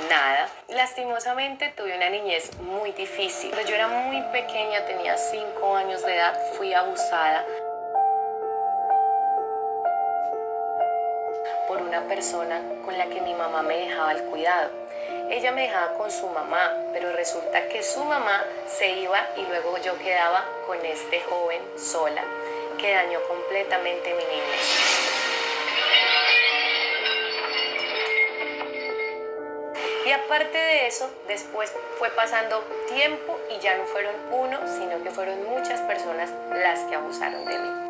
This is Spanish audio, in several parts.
nada. Lastimosamente tuve una niñez muy difícil. Cuando yo era muy pequeña, tenía 5 años de edad, fui abusada por una persona con la que mi mamá me dejaba el cuidado. Ella me dejaba con su mamá, pero resulta que su mamá se iba y luego yo quedaba con este joven sola, que dañó completamente mi niñez. Y aparte de eso, después fue pasando tiempo y ya no fueron uno, sino que fueron muchas personas las que abusaron de mí.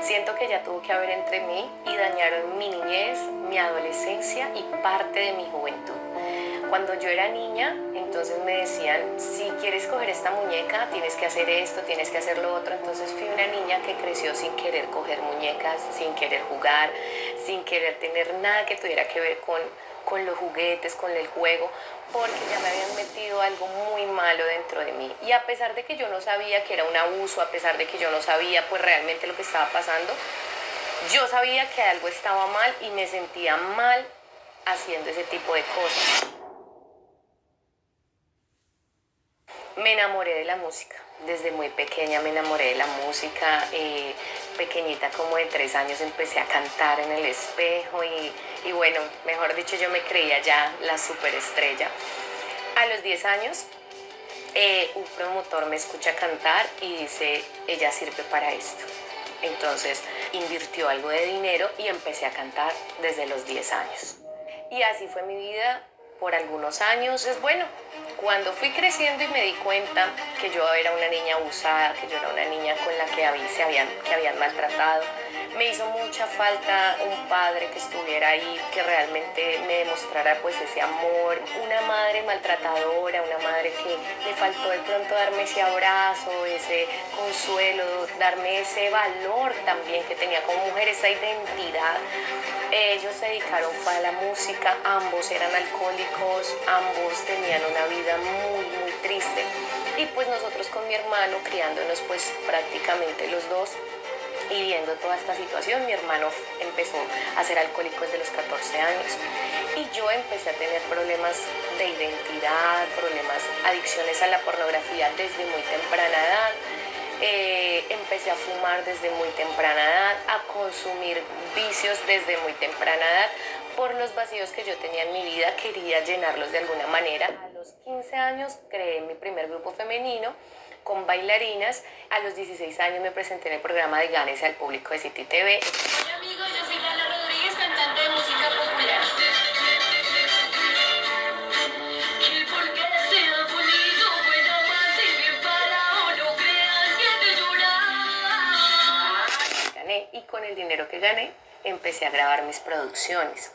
Siento que ya tuvo que haber entre mí y dañaron mi niñez, mi adolescencia y parte de mi juventud. Cuando yo era niña, entonces me decían, si quieres coger esta muñeca, tienes que hacer esto, tienes que hacer lo otro. Entonces fui una niña que creció sin querer coger muñecas, sin querer jugar, sin querer tener nada que tuviera que ver con los juguetes, con el juego, porque ya me habían metido algo muy malo dentro de mí. Y a pesar de que yo no sabía que era un abuso, a pesar de que yo no sabía pues realmente lo que estaba pasando, yo sabía que algo estaba mal y me sentía mal haciendo ese tipo de cosas. Me enamoré de la música. Desde muy pequeña me enamoré de la música. Pequeñita, como de 3 años, empecé a cantar en el espejo y bueno, mejor dicho, yo me creía ya la superestrella. A los 10 años, un promotor me escucha cantar y dice, ella sirve para esto. Entonces invirtió algo de dinero y empecé a cantar desde los 10 años. Y así fue mi vida por algunos años. Es bueno, cuando fui creciendo y me di cuenta que yo era una niña abusada, que yo era una niña con la que habían maltratado, me hizo mucha falta un padre que estuviera ahí, que realmente me demostrara pues ese amor. Una madre maltratadora, una madre que le faltó de pronto darme ese abrazo, ese consuelo, darme ese valor también que tenía como mujer, esa identidad. Ellos se dedicaron a la música, ambos eran alcohólicos, ambos tenían una vida muy, muy triste. Y pues nosotros con mi hermano, criándonos pues prácticamente los dos, y viendo toda esta situación, mi hermano empezó a ser alcohólico desde los 14 años y yo empecé a tener problemas de identidad, problemas, adicciones a la pornografía desde muy temprana edad. Empecé a fumar desde muy temprana edad, a consumir vicios desde muy temprana edad. Por los vacíos que yo tenía en mi vida, quería llenarlos de alguna manera. A los 15 años creé mi primer grupo femenino con bailarinas. A los 16 años me presenté en el programa de Gánese al Público de City TV. Hola amigos, yo soy Lala Rodríguez, cantante de música popular. Y porque sea bonito, buen amante y bien parado, no creas que te llorar. Gané y con el dinero que gané empecé a grabar mis producciones.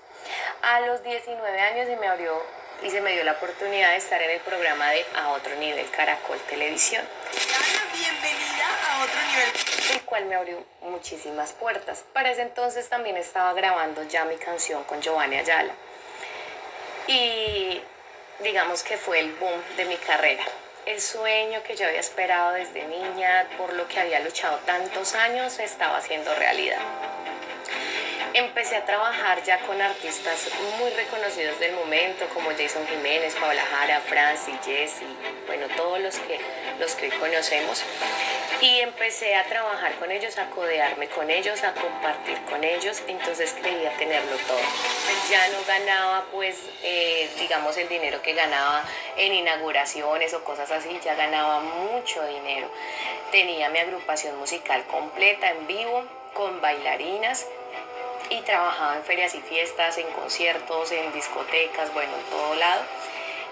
A los 19 años se me abrió y se me dio la oportunidad de estar en el programa de A Otro Nivel Caracol Televisión. Lala, bienvenida a Otro Nivel. El cual me abrió muchísimas puertas. Para ese entonces también estaba grabando ya mi canción con Giovanni Ayala. Y digamos que fue el boom de mi carrera. El sueño que yo había esperado desde niña, por lo que había luchado tantos años, se estaba haciendo realidad. Empecé a trabajar ya con artistas muy reconocidos del momento, como Jason Jiménez, Paola Jara, Franci, Jessie, bueno, todos los que hoy conocemos. Y empecé a trabajar con ellos, a codearme con ellos, a compartir con ellos, entonces creía tenerlo todo. Ya no ganaba pues, digamos, el dinero que ganaba en inauguraciones o cosas así, ya ganaba mucho dinero. Tenía mi agrupación musical completa en vivo, con bailarinas, y trabajaba en ferias y fiestas, en conciertos, en discotecas, bueno, en todo lado.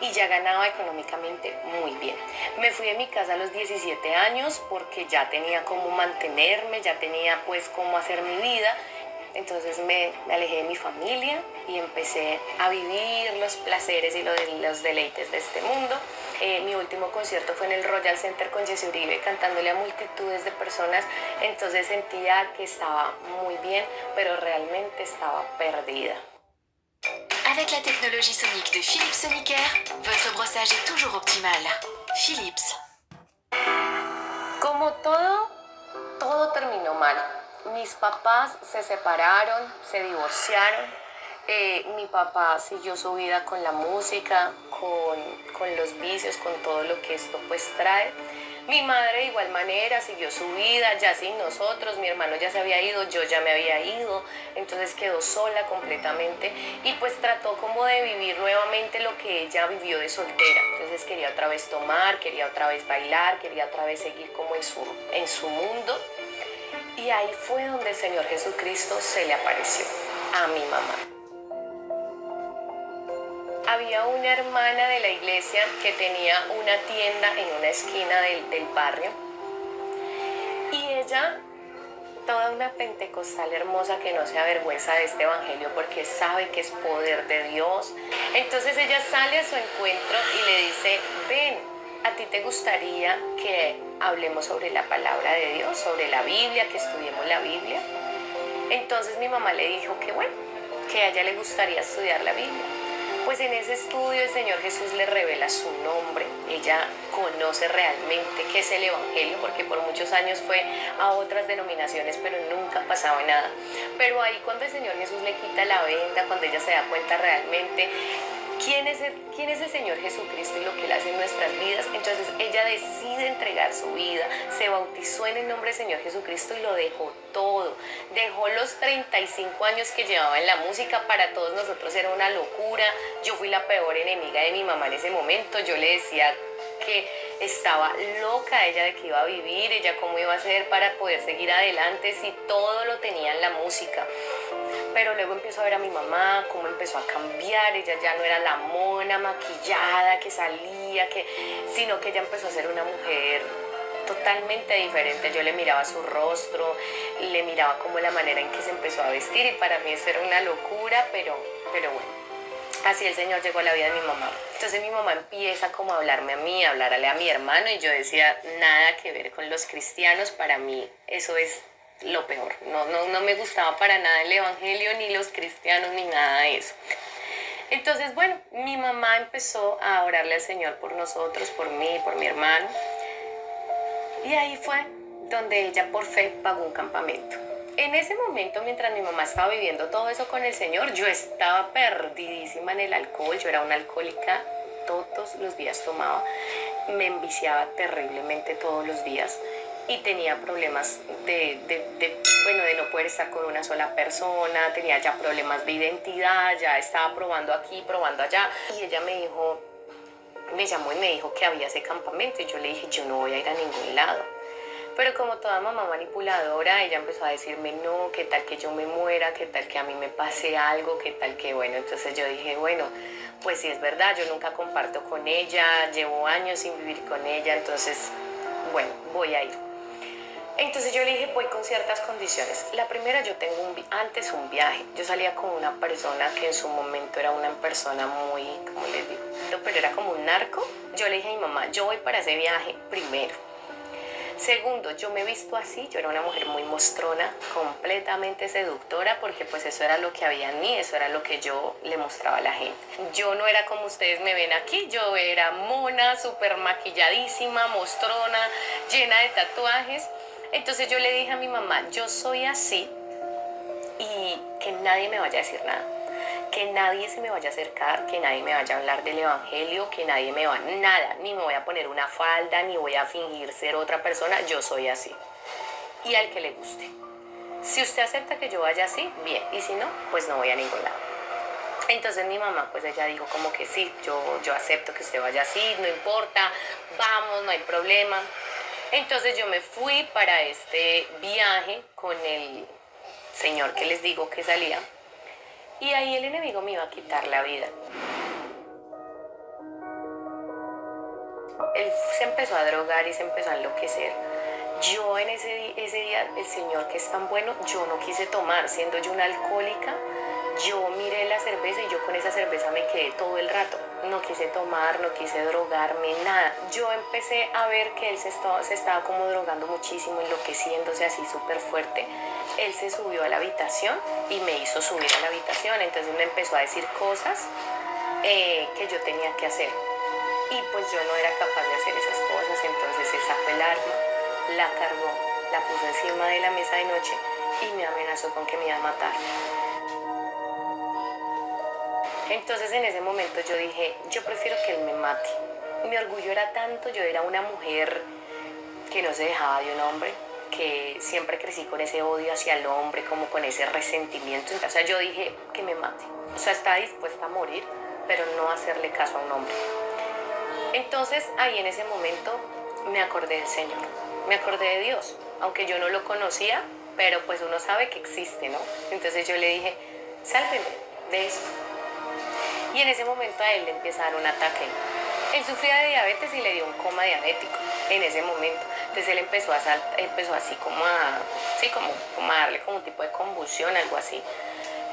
Y ya ganaba económicamente muy bien. Me fui de mi casa a los 17 años porque ya tenía cómo mantenerme, ya tenía pues cómo hacer mi vida. Entonces me alejé de mi familia y empecé a vivir los placeres y los deleites de este mundo. Mi último concierto fue en el Royal Center con Jesse Uribe, cantándole a multitudes de personas. Entonces sentía que estaba muy bien, pero realmente estaba perdida. Avec la technologie sonique de Philips Sonicare, votre brossage est toujours optimal. Philips. Como todo terminó mal. mis papás se separaron, se divorciaron. Mi papá siguió su vida con la música, con los vicios, con todo lo que esto pues trae. Mi madre de igual manera siguió su vida, ya sin nosotros, mi hermano ya se había ido, yo ya me había ido, entonces quedó sola completamente y pues trató como de vivir nuevamente lo que ella vivió de soltera. Entonces quería otra vez tomar, quería otra vez bailar, quería otra vez seguir como en su mundo. Y ahí fue donde el Señor Jesucristo se le apareció a mi mamá. Había una hermana de la iglesia que tenía una tienda en una esquina del barrio y ella, toda una pentecostal hermosa que no se avergüenza de este evangelio porque sabe que es poder de Dios, entonces ella sale a su encuentro y le dice: ven, ¿a ti te gustaría que hablemos sobre la palabra de Dios, sobre la Biblia, que estudiemos la Biblia? Entonces mi mamá le dijo que bueno, que a ella le gustaría estudiar la Biblia. Pues en ese estudio el Señor Jesús le revela su nombre. Ella conoce realmente qué es el Evangelio, porque por muchos años fue a otras denominaciones, pero nunca pasaba nada. Pero ahí cuando el Señor Jesús le quita la venda, cuando ella se da cuenta realmente quién es el Señor Jesucristo y lo que Él hace en nuestras vidas, entonces ella decide entregar su vida, se bautizó en el nombre del Señor Jesucristo y lo dejó todo. Dejó los 35 años que llevaba en la música, para todos nosotros era una locura. Yo fui la peor enemiga de mi mamá en ese momento. Yo le decía que estaba loca ella de que iba a vivir, ella cómo iba a hacer para poder seguir adelante si todo lo tenía en la música. Pero luego empiezo a ver a mi mamá, cómo empezó a cambiar. Ella ya no era la mona maquillada que salía, sino que ella empezó a ser una mujer totalmente diferente. Yo le miraba su rostro, le miraba como la manera en que se empezó a vestir y para mí eso era una locura, pero bueno. Así el Señor llegó a la vida de mi mamá. Entonces mi mamá empieza como a hablarme a mí, a hablarle a mi hermano y yo decía, nada que ver con los cristianos, para mí eso es lo peor. No me gustaba para nada el evangelio, ni los cristianos, ni nada de eso. Entonces, bueno, mi mamá empezó a orarle al Señor por nosotros, por mí, por mi hermano. Y ahí fue donde ella por fe pagó un campamento. En ese momento, mientras mi mamá estaba viviendo todo eso con el Señor, yo estaba perdidísima en el alcohol. Yo era una alcohólica, todos los días tomaba, me enviciaba terriblemente todos los días y tenía problemas de no poder estar con una sola persona, tenía ya problemas de identidad, ya estaba probando aquí, probando allá. Y ella me llamó y me dijo que había ese campamento y yo le dije, yo no voy a ir a ningún lado. Pero como toda mamá manipuladora, ella empezó a decirme, no, qué tal que yo me muera, qué tal que a mí me pase algo, qué tal que, bueno, entonces yo dije, bueno, pues sí es verdad, yo nunca comparto con ella, llevo años sin vivir con ella, entonces, bueno, voy a ir. Entonces yo le dije, voy con ciertas condiciones. La primera, yo tengo antes un viaje. Yo salía con una persona que en su momento era una persona muy, ¿cómo les digo? Pero era como un narco. Yo le dije a mi mamá, yo voy para ese viaje primero. Segundo, yo me he visto así, yo era una mujer muy mostrona, completamente seductora, porque pues eso era lo que había en mí, eso era lo que yo le mostraba a la gente. Yo no era como ustedes me ven aquí, yo era mona, súper maquilladísima, mostrona, llena de tatuajes. Entonces yo le dije a mi mamá, yo soy así y que nadie me vaya a decir nada. Que nadie se me vaya a acercar, que nadie me vaya a hablar del evangelio, que nadie me va, nada, ni me voy a poner una falda, ni voy a fingir ser otra persona, yo soy así. Y al que le guste. Si usted acepta que yo vaya así, bien, y si no, pues no voy a ningún lado. Entonces mi mamá, pues ella dijo como que sí, yo acepto que usted vaya así, no importa, vamos, no hay problema. Entonces yo me fui para este viaje con el señor que les digo que salía. Y ahí el enemigo me iba a quitar la vida. Él se empezó a drogar y se empezó a enloquecer. Yo en ese día, el Señor que es tan bueno, yo no quise tomar. Siendo yo una alcohólica, yo miré la cerveza y yo con esa cerveza me quedé todo el rato. No quise tomar, no quise drogarme, nada. Yo empecé a ver que él se estaba como drogando muchísimo, enloqueciéndose así súper fuerte. Él se subió a la habitación y me hizo subir a la habitación. Entonces me empezó a decir cosas que yo tenía que hacer. Y pues yo no era capaz de hacer esas cosas. Entonces él sacó el arma, la cargó, la puso encima de la mesa de noche y me amenazó con que me iba a matar. Entonces en ese momento yo dije, yo prefiero que él me mate. Mi orgullo era tanto, yo era una mujer que no se dejaba de un hombre, que siempre crecí con ese odio hacia el hombre, como con ese resentimiento. O sea, yo dije que me mate. O sea, estaba dispuesta a morir, pero no hacerle caso a un hombre. Entonces ahí en ese momento me acordé del Señor, me acordé de Dios, aunque yo no lo conocía, pero pues uno sabe que existe, ¿no? Entonces yo le dije, sálveme de esto. Y en ese momento a él le empezaron un ataque. Él sufría de diabetes y le dio un coma diabético en ese momento. Entonces él empezó así como a, sí, como a darle como un tipo de convulsión, algo así.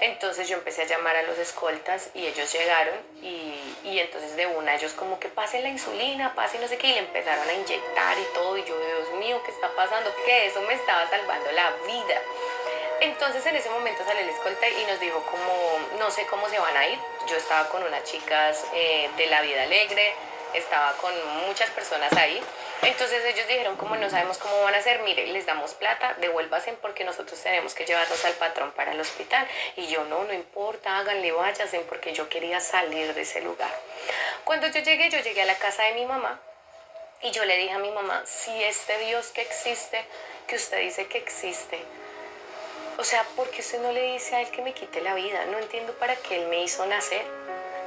Entonces yo empecé a llamar a los escoltas y ellos llegaron y entonces de una ellos como que pasen la insulina, pasen no sé qué, y le empezaron a inyectar y todo. Y yo, Dios mío, ¿qué está pasando? Que eso me estaba salvando la vida. Entonces en ese momento salió el escolta y nos dijo como, no sé cómo se van a ir. Yo estaba con unas chicas de la vida alegre, estaba con muchas personas ahí. Entonces ellos dijeron como no sabemos cómo van a hacer, mire, les damos plata, devuélvanse porque nosotros tenemos que llevarnos al patrón para el hospital. Y yo no importa, háganle, váyanse porque yo quería salir de ese lugar. Cuando yo llegué a la casa de mi mamá y yo le dije a mi mamá, si este Dios que existe, que usted dice que existe, o sea, ¿por qué usted no le dice a él que me quite la vida? No entiendo para qué él me hizo nacer.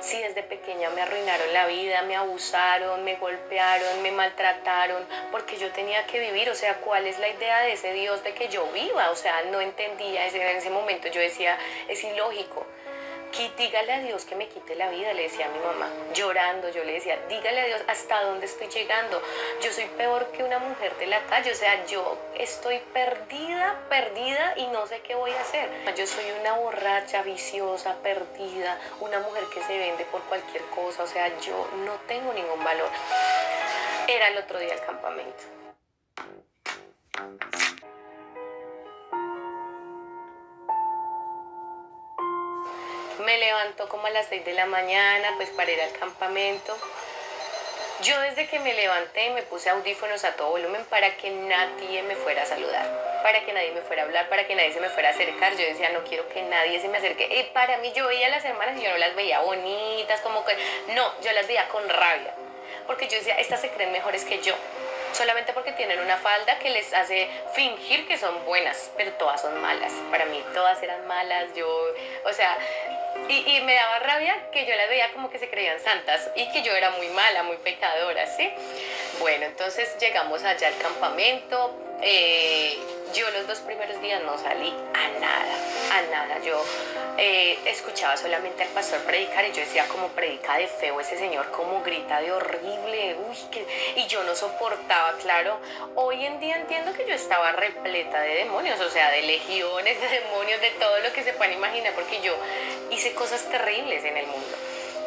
Si desde pequeña me arruinaron la vida, me abusaron, me golpearon, me maltrataron, porque yo tenía que vivir. O sea, ¿cuál es la idea de ese Dios de que yo viva? O sea, no entendía. En ese momento yo decía, es ilógico. Dígale a Dios que me quite la vida, le decía a mi mamá, llorando, yo le decía, dígale a Dios hasta dónde estoy llegando. Yo soy peor que una mujer de la calle, o sea, yo estoy perdida y no sé qué voy a hacer. Yo soy una borracha, viciosa, perdida, una mujer que se vende por cualquier cosa, o sea, yo no tengo ningún valor. Era el otro día el campamento. Me levantó como a las 6 de la mañana, pues para ir al campamento. Yo desde que me levanté me puse audífonos a todo volumen para que nadie me fuera a saludar, para que nadie me fuera a hablar, para que nadie se me fuera a acercar. Yo decía, no quiero que nadie se me acerque. Y para mí yo veía a las hermanas y yo no las veía bonitas, como que... No, yo las veía con rabia, porque yo decía, estas se creen mejores que yo. Solamente porque tienen una falda que les hace fingir que son buenas, pero todas son malas. Para mí todas eran malas, o sea, y me daba rabia que yo las veía como que se creían santas y que yo era muy mala, muy pecadora, ¿sí? Bueno, entonces llegamos allá al campamento. Yo los 2 primeros días no salí a nada. Yo escuchaba solamente al pastor predicar y yo decía, como predica de feo ese señor, como grita de horrible, y yo no soportaba, claro. Hoy en día entiendo que yo estaba repleta de demonios, o sea, de legiones de demonios, de todo lo que se puedan imaginar, porque yo hice cosas terribles en el mundo.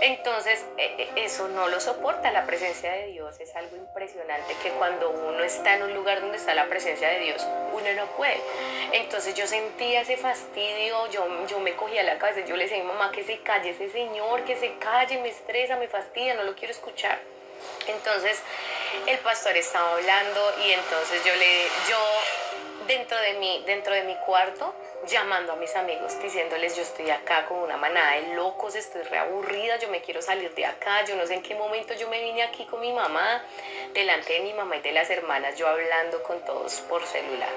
Entonces, eso no lo soporta. La presencia de Dios es algo impresionante, que cuando uno está en un lugar donde está la presencia de Dios, uno no puede. Entonces yo sentía ese fastidio, yo me cogía la cabeza, yo le decía a mi mamá que se calle ese señor, que se calle, me estresa, me fastidia, no lo quiero escuchar. Entonces el pastor estaba hablando y entonces yo dentro de mi cuarto, llamando a mis amigos, diciéndoles, yo estoy acá con una manada de locos, estoy reaburrida, yo me quiero salir de acá, yo no sé en qué momento yo me vine aquí con mi mamá, delante de mi mamá y de las hermanas, yo hablando con todos por celular.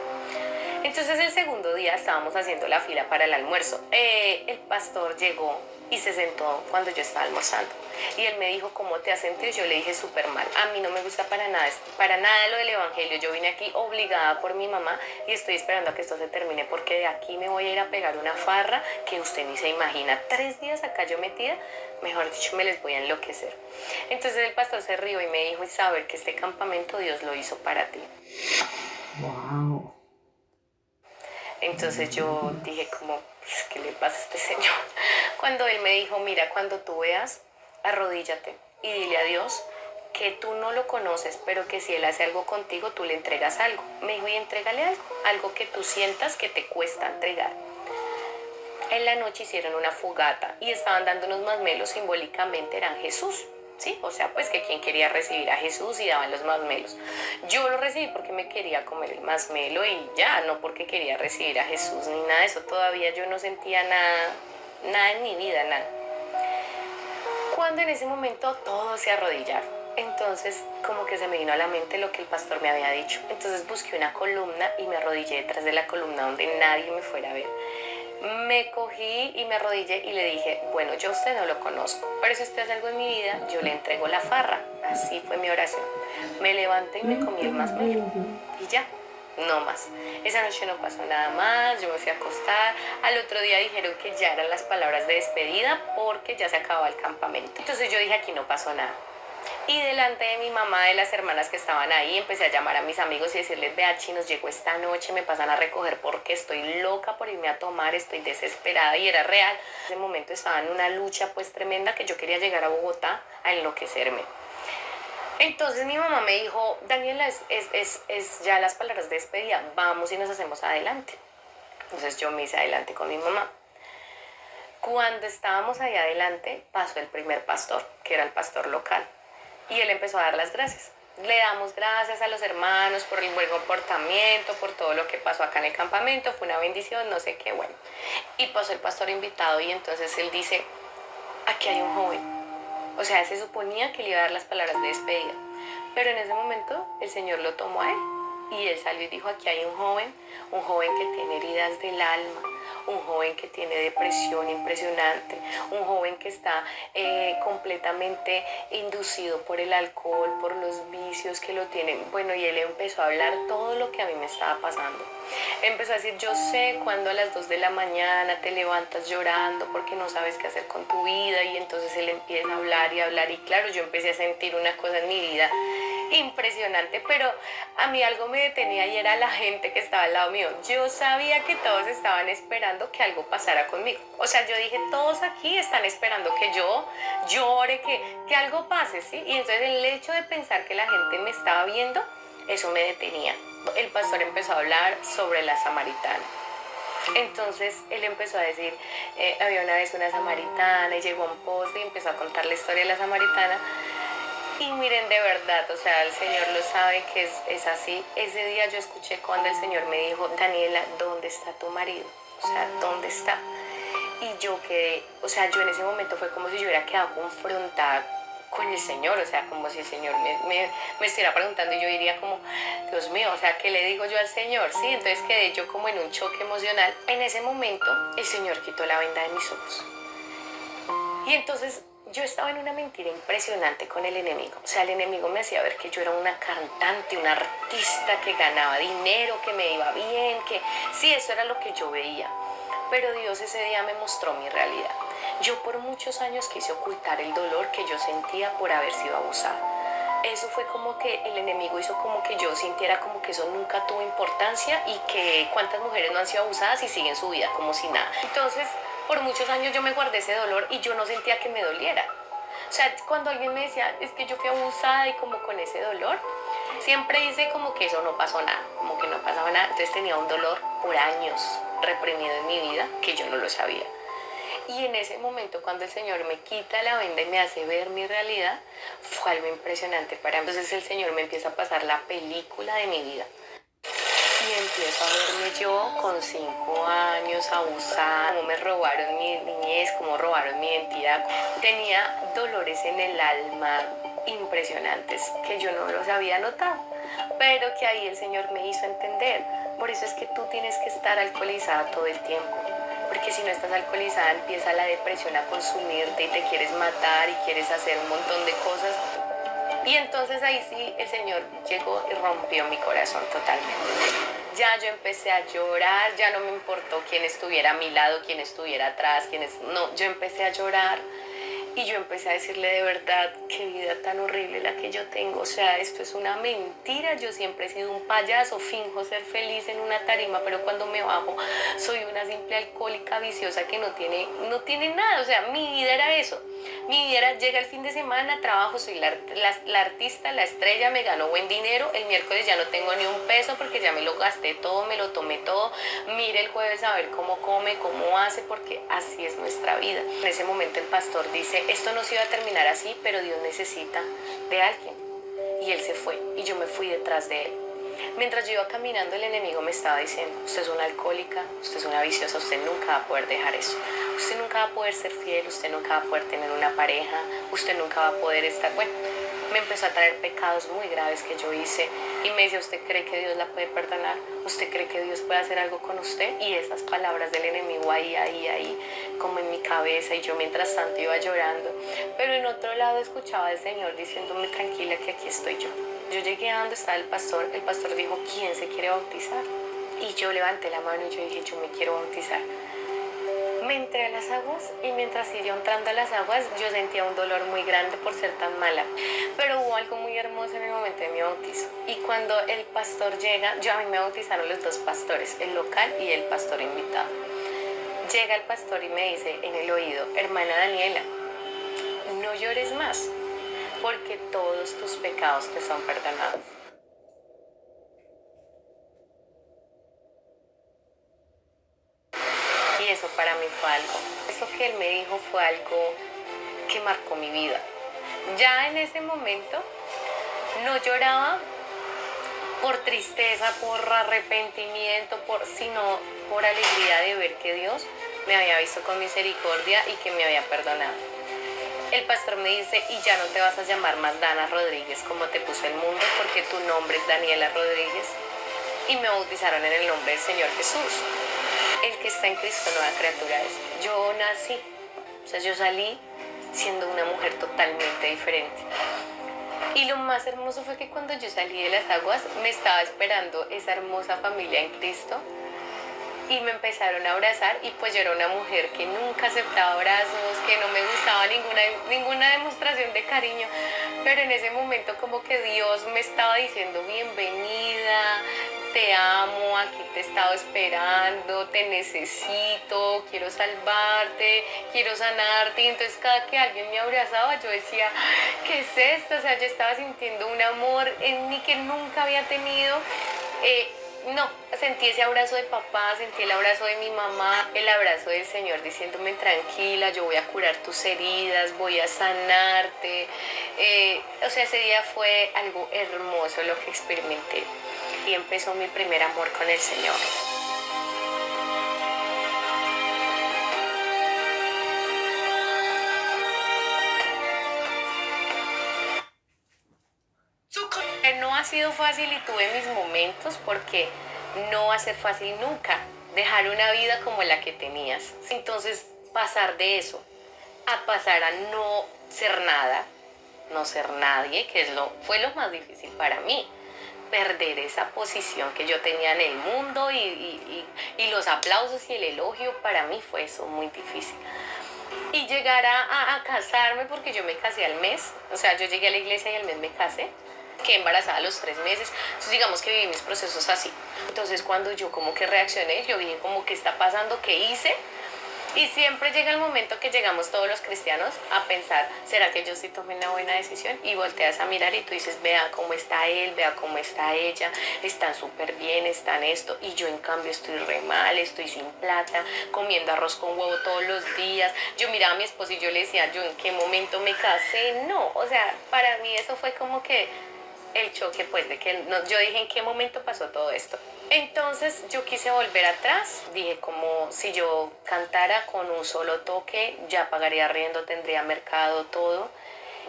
Entonces el segundo día estábamos haciendo la fila para el almuerzo. El pastor llegó y se sentó cuando yo estaba almorzando. Y él me dijo, ¿cómo te has sentido? Yo le dije, súper mal. A mí no me gusta para nada lo del evangelio. Yo vine aquí obligada por mi mamá y estoy esperando a que esto se termine, porque de aquí me voy a ir a pegar una farra que usted ni se imagina. 3 días acá yo metida, mejor dicho, me les voy a enloquecer. Entonces el pastor se rió y me dijo, Isabel, que este campamento Dios lo hizo para ti. Wow. Entonces yo dije como, ¿qué le pasa a este señor? Cuando él me dijo, mira, cuando tú veas, arrodíllate y dile a Dios que tú no lo conoces, pero que si él hace algo contigo, tú le entregas algo. Me dijo, y entrégale algo que tú sientas que te cuesta entregar. En la noche hicieron una fogata y estaban dando unos masmelos, simbólicamente eran Jesús. ¿sí? O sea, pues que quien quería recibir a Jesús y daban los masmelos. Yo lo recibí porque me quería comer el masmelo y ya, no porque quería recibir a Jesús ni nada de eso. Todavía yo no sentía nada, nada en mi vida, nada. Cuando en ese momento todos se arrodillaron. Entonces como que se me vino a la mente lo que el pastor me había dicho. Entonces busqué una columna y me arrodillé detrás de la columna donde nadie me fuera a ver. Me cogí y me arrodillé y le dije, bueno, yo a usted no lo conozco, pero si usted hace algo en mi vida, yo le entrego la farra. Así fue mi oración. Me levanté y me comí el masmelo. Y ya, no más. Esa noche no pasó nada más, yo me fui a acostar. Al otro día dijeron que ya eran las palabras de despedida porque ya se acababa el campamento. Entonces yo dije, aquí no pasó nada. Y delante de mi mamá, de las hermanas que estaban ahí, empecé a llamar a mis amigos y decirles, vea, chinos, llegó esta noche, me pasan a recoger porque estoy loca por irme a tomar, estoy desesperada, y era real. En ese momento estaba en una lucha pues tremenda, que yo quería llegar a Bogotá a enloquecerme. Entonces mi mamá me dijo, Daniela, es ya las palabras de despedida, vamos y nos hacemos adelante. Entonces yo me hice adelante con mi mamá. Cuando estábamos ahí adelante, pasó el primer pastor, que era el pastor local. Y él empezó a dar las gracias. Le damos gracias a los hermanos por el buen comportamiento, por todo lo que pasó acá en el campamento. Fue una bendición, no sé qué, bueno. Y pasó el pastor invitado y entonces él dice, aquí hay un joven. O sea, se suponía que le iba a dar las palabras de despedida. Pero en ese momento el Señor lo tomó a él. Y él salió y dijo, aquí hay un joven que tiene heridas del alma, un joven que tiene depresión impresionante, un joven que está completamente inducido por el alcohol, por los vicios que lo tienen. Bueno, y él empezó a hablar todo lo que a mí me estaba pasando. Empezó a decir, yo sé cuando a las 2 de la mañana te levantas llorando porque no sabes qué hacer con tu vida, y entonces él empieza a hablar y claro, yo empecé a sentir una cosa en mi vida impresionante, pero a mí algo me detenía y era la gente que estaba al lado mío. Yo sabía que todos estaban esperando que algo pasara conmigo. O sea, yo dije, todos aquí están esperando que yo llore, que algo pase, ¿sí? Y entonces el hecho de pensar que la gente me estaba viendo, eso me detenía. El pastor empezó a hablar sobre la samaritana. Entonces él empezó a decir, había una vez una samaritana y llegó a un poste y empezó a contar la historia de la samaritana. Y miren, de verdad, o sea, el Señor lo sabe que es así. Ese día yo escuché cuando el Señor me dijo, Daniela, ¿dónde está tu marido? O sea, ¿dónde está? Y yo quedé, o sea, yo en ese momento fue como si yo hubiera quedado confrontada con el Señor, o sea, como si el Señor me estuviera preguntando y yo diría como, Dios mío, o sea, ¿qué le digo yo al Señor? Sí, entonces quedé yo como en un choque emocional. En ese momento, el Señor quitó la venda de mis ojos. Y entonces yo estaba en una mentira impresionante con el enemigo. O sea, el enemigo me hacía ver que yo era una cantante, una artista que ganaba dinero, que me iba bien, que sí, eso era lo que yo veía. Pero Dios ese día me mostró mi realidad. Yo por muchos años quise ocultar el dolor que yo sentía por haber sido abusada. Eso fue como que el enemigo hizo como que yo sintiera como que eso nunca tuvo importancia y que cuántas mujeres no han sido abusadas y siguen su vida como si nada. Entonces, por muchos años yo me guardé ese dolor y yo no sentía que me doliera. O sea, cuando alguien me decía, es que yo fui abusada y como con ese dolor, siempre hice como que eso no pasó nada, como que no pasaba nada. Entonces tenía un dolor por años reprimido en mi vida que yo no lo sabía. Y en ese momento, cuando el Señor me quita la venda y me hace ver mi realidad, fue algo impresionante para mí. Entonces el Señor me empieza a pasar la película de mi vida. Y empiezo a verme yo con 5 años abusada, cómo me robaron mi niñez, cómo robaron mi identidad. Tenía dolores en el alma impresionantes que yo no los había notado, pero que ahí el Señor me hizo entender. Por eso es que tú tienes que estar alcoholizada todo el tiempo. Porque si no estás alcoholizada empieza la depresión a consumirte y te quieres matar y quieres hacer un montón de cosas. Y entonces ahí sí el Señor llegó y rompió mi corazón totalmente. Ya yo empecé a llorar, ya no me importó quién estuviera a mi lado, quién estuviera atrás, no, yo empecé a llorar. Y yo empecé a decirle, de verdad, qué vida tan horrible la que yo tengo. O sea, esto es una mentira. Yo siempre he sido un payaso, finjo ser feliz en una tarima, pero cuando me bajo soy una simple alcohólica viciosa que no tiene nada. O sea, mi vida era eso. Mi vida era, llega el fin de semana, trabajo, soy la artista, la estrella, me gano buen dinero, el miércoles ya no tengo ni un peso porque ya me lo gasté todo, me lo tomé todo, mire el jueves a ver cómo come, cómo hace, porque así es nuestra vida. En ese momento el pastor dice, esto no se iba a terminar así, pero Dios necesita de alguien. Y él se fue y yo me fui detrás de él. Mientras yo iba caminando, el enemigo me estaba diciendo, usted es una alcohólica, usted es una viciosa, usted nunca va a poder dejar eso. Usted nunca va a poder ser fiel, usted nunca va a poder tener una pareja, usted nunca va a poder estar... Bueno, me empezó a traer pecados muy graves que yo hice y me decía, ¿usted cree que Dios la puede perdonar? ¿Usted cree que Dios puede hacer algo con usted? Y esas palabras del enemigo ahí, como en mi cabeza, y yo mientras tanto iba llorando. Pero en otro lado escuchaba al Señor diciéndome, tranquila, que aquí estoy yo. Yo llegué a donde estaba el pastor dijo, ¿quién se quiere bautizar? Y yo levanté la mano y yo dije, yo me quiero bautizar. Me entré a las aguas y mientras iba entrando a las aguas yo sentía un dolor muy grande por ser tan mala. Pero hubo algo muy hermoso en el momento de mi bautizo. Y cuando el pastor llega, a mí me bautizaron los dos pastores, el local y el pastor invitado. Llega el pastor y me dice en el oído, hermana Daniela, no llores más, porque todos tus pecados te son perdonados. Y eso para mí fue algo. Eso que él me dijo fue algo que marcó mi vida. Ya en ese momento no lloraba por tristeza, por arrepentimiento, sino por alegría de ver que Dios me había visto con misericordia y que me había perdonado. El pastor me dice, y ya no te vas a llamar más Dana Rodríguez como te puso el mundo, porque tu nombre es Daniela Rodríguez. Y me bautizaron en el nombre del Señor Jesús. El que está en Cristo, nueva criatura es. Yo nací, o sea, yo salí siendo una mujer totalmente diferente. Y lo más hermoso fue que cuando yo salí de las aguas, me estaba esperando esa hermosa familia en Cristo. Y me empezaron a abrazar y pues yo era una mujer que nunca aceptaba abrazos, que no me gustaba ninguna demostración de cariño. Pero en ese momento como que Dios me estaba diciendo bienvenida, te amo, aquí te he estado esperando, te necesito, quiero salvarte, quiero sanarte. Y entonces cada que alguien me abrazaba yo decía, ¿qué es esto? O sea, yo estaba sintiendo un amor en mí que nunca había tenido. No, sentí ese abrazo de papá, sentí el abrazo de mi mamá, el abrazo del Señor diciéndome tranquila, yo voy a curar tus heridas, voy a sanarte. O sea, ese día fue algo hermoso lo que experimenté y empezó mi primer amor con el Señor. No ha sido fácil y tuve mis momentos porque no va a ser fácil nunca dejar una vida como la que tenías. Entonces, pasar de eso a pasar a no ser nada, no ser nadie, que fue lo más difícil para mí. Perder esa posición que yo tenía en el mundo y los aplausos y el elogio, para mí fue eso muy difícil. Y llegar a casarme, porque yo me casé al mes, o sea, yo llegué a la iglesia y al mes me casé. Quedé embarazada a los 3 meses, entonces digamos que viví mis procesos así. Entonces cuando yo como que reaccioné, yo dije como, ¿qué está pasando? ¿Qué hice? Y siempre llega el momento que llegamos todos los cristianos a pensar, ¿será que yo sí tomé una buena decisión? Y volteas a mirar y tú dices, vea cómo está él, vea cómo está ella, están súper bien, están esto, y yo en cambio estoy re mal, estoy sin plata, comiendo arroz con huevo todos los días. Yo miraba a mi esposo y yo le decía, ¿yo en qué momento me casé? No, o sea, para mí eso fue como que el choque, pues, de que no, yo dije, ¿en qué momento pasó todo esto? Entonces yo quise volver atrás, dije como si yo cantara con un solo toque, ya pagaría arriendo, tendría mercado, todo.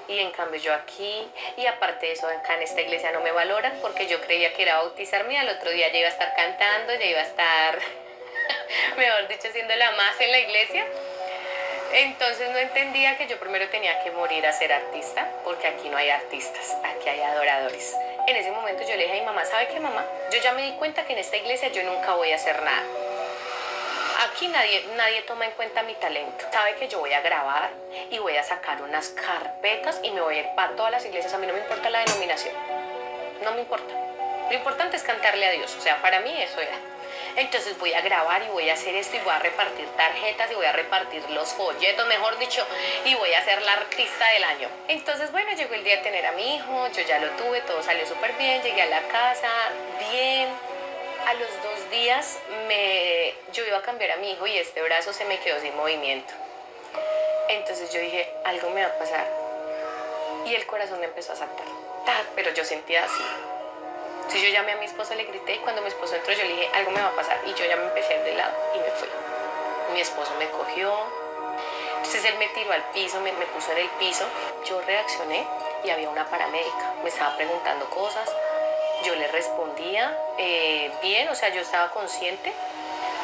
Y en cambio yo aquí, y aparte de eso, acá en esta iglesia no me valoran porque yo creía que era bautizarme y al otro día ya iba a estar cantando, ya iba a estar, mejor dicho, siendo la más en la iglesia. Entonces no entendía que yo primero tenía que morir a ser artista, porque aquí no hay artistas, aquí hay adoradores. En ese momento yo le dije a mi mamá, ¿sabe qué, mamá? Yo ya me di cuenta que en esta iglesia yo nunca voy a hacer nada. Aquí nadie toma en cuenta mi talento. Sabe que yo voy a grabar y voy a sacar unas carpetas y me voy a ir para todas las iglesias. A mí no me importa la denominación, no me importa. Lo importante es cantarle a Dios, o sea, para mí eso era. entonces voy a grabar y voy a hacer esto y voy a repartir tarjetas y voy a repartir los folletos, mejor dicho, y voy a ser la artista del año. Entonces, bueno, llegó el día de tener a mi hijo, yo ya lo tuve, todo salió súper bien, llegué a la casa, bien. A los 2 días yo iba a cambiar a mi hijo y este brazo se me quedó sin movimiento. Entonces yo dije, algo me va a pasar. Y el corazón me empezó a saltar. Pero yo sentía así. Entonces yo llamé a mi esposo, le grité y cuando mi esposo entró yo le dije, algo me va a pasar. Y yo ya me empecé a ir de lado y me fui. Mi esposo me cogió. Entonces él me tiró al piso, me puso en el piso. Yo reaccioné y había una paramédica. Me estaba preguntando cosas. Yo le respondía bien, o sea, yo estaba consciente.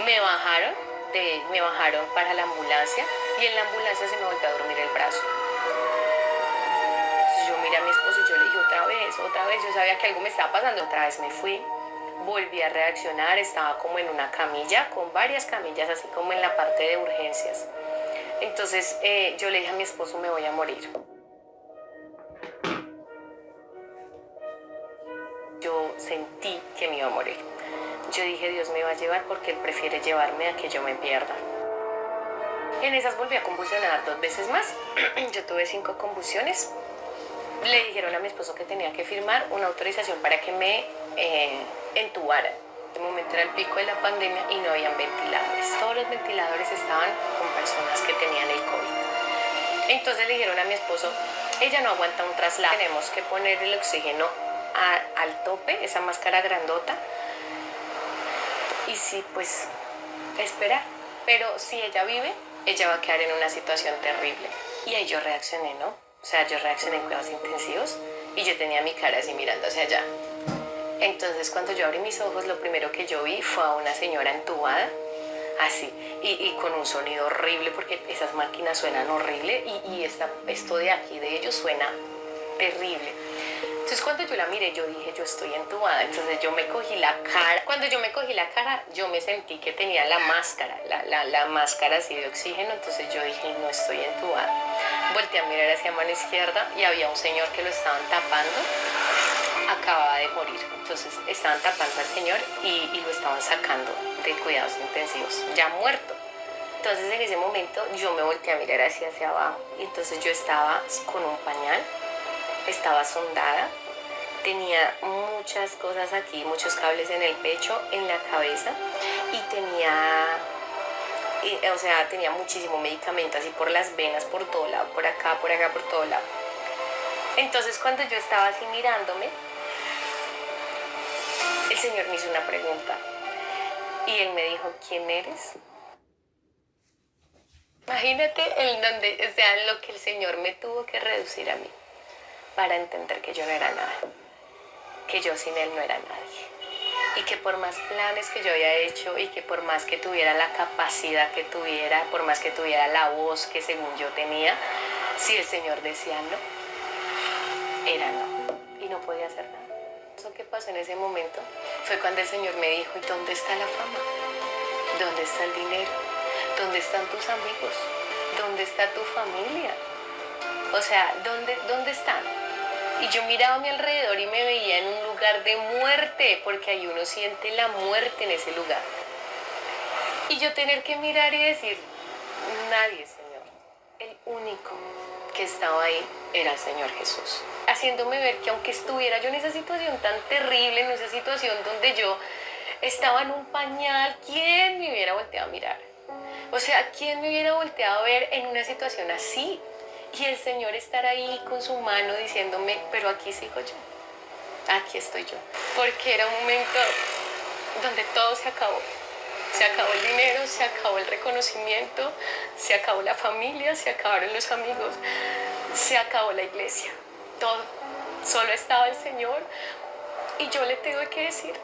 Me bajaron para la ambulancia y en la ambulancia se me volvió a dormir el brazo. Entonces yo miré a mi esposo y yo le dije otra vez, yo sabía que algo me estaba pasando. Otra vez me fui, volví a reaccionar, estaba como en una camilla, con varias camillas, así como en la parte de urgencias. Entonces yo le dije a mi esposo, me voy a morir. Yo sentí que me iba a morir. Yo dije, Dios me va a llevar porque Él prefiere llevarme a que yo me pierda. En esas volví a convulsionar 2 veces más. Yo tuve 5 convulsiones. Le dijeron a mi esposo que tenía que firmar una autorización para que me entubaran. De momento era el pico de la pandemia y no habían ventiladores. Todos los ventiladores estaban con personas que tenían el COVID. Entonces le dijeron a mi esposo, ella no aguanta un traslado. Tenemos que poner el oxígeno al tope, esa máscara grandota. Y sí, pues, esperar. Pero si ella vive, ella va a quedar en una situación terrible. Y ahí yo reaccioné, ¿no? O sea, yo reaccioné en cuidados intensivos y yo tenía mi cara así mirando hacia allá. Entonces, cuando yo abrí mis ojos, lo primero que yo vi fue a una señora entubada, así, y con un sonido horrible, porque esas máquinas suenan horrible y esto de aquí de ellos suena terrible. Entonces cuando yo la miré, yo dije, yo estoy entubada. Entonces yo me cogí la cara. Cuando yo me cogí la cara, yo me sentí que tenía la máscara, la máscara así de oxígeno. Entonces yo dije, no estoy entubada. Volteé a mirar hacia mano izquierda y había un señor que lo estaban tapando. Acababa de morir. Entonces estaban tapando al señor y lo estaban sacando de cuidados intensivos, ya muerto. Entonces en ese momento yo me volteé a mirar hacia abajo. Y entonces yo estaba con un pañal, estaba sondada. Tenía muchas cosas aquí, muchos cables en el pecho, en la cabeza y tenía muchísimo medicamento así por las venas, por todo lado, por acá, por todo lado. Entonces cuando yo estaba así mirándome, el Señor me hizo una pregunta y Él me dijo, ¿quién eres? Imagínate lo que el Señor me tuvo que reducir a mí para entender que yo no era nada. Que yo sin Él no era nadie. Y que por más planes que yo había hecho y que por más que tuviera la capacidad que tuviera, por más que tuviera la voz que según yo tenía, si el Señor decía no, era no. Y no podía hacer nada. Eso que pasó en ese momento fue cuando el Señor me dijo, ¿y dónde está la fama? ¿Dónde está el dinero? ¿Dónde están tus amigos? ¿Dónde está tu familia? O sea, ¿dónde están? Y yo miraba a mi alrededor y me veía en un lugar de muerte, porque ahí uno siente la muerte en ese lugar. Y yo tener que mirar y decir, nadie, Señor. El único que estaba ahí era el Señor Jesús. Haciéndome ver que aunque estuviera yo en esa situación tan terrible, en esa situación donde yo estaba en un pañal, ¿quién me hubiera volteado a mirar? O sea, ¿quién me hubiera volteado a ver en una situación así? Y el Señor estar ahí con su mano diciéndome, pero aquí sigo yo, aquí estoy yo. Porque era un momento donde todo se acabó. Se acabó el dinero, se acabó el reconocimiento, se acabó la familia, se acabaron los amigos, se acabó la iglesia. Todo. Solo estaba el Señor y yo le tengo que decir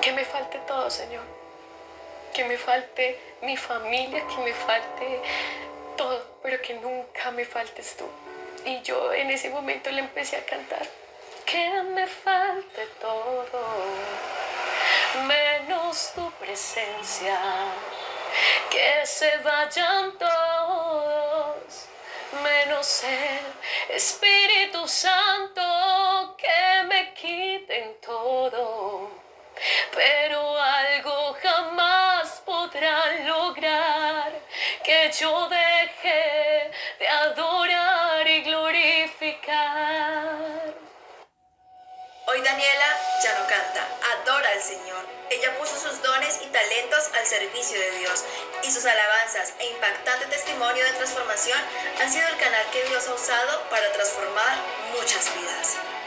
que me falte todo, Señor. Que me falte mi familia, que me falte todo, pero que nunca me faltes tú. Y yo en ese momento le empecé a cantar. Que me falte todo, menos tu presencia. Que se vayan todos, menos el Espíritu Santo. Que me quiten todo, pero algo jamás podrán lograr que yo deje de adorar y glorificar. Hoy Daniela ya no canta, adora al Señor. Ella puso sus dones y talentos al servicio de Dios y sus alabanzas e impactante testimonio de transformación han sido el canal que Dios ha usado para transformar muchas vidas.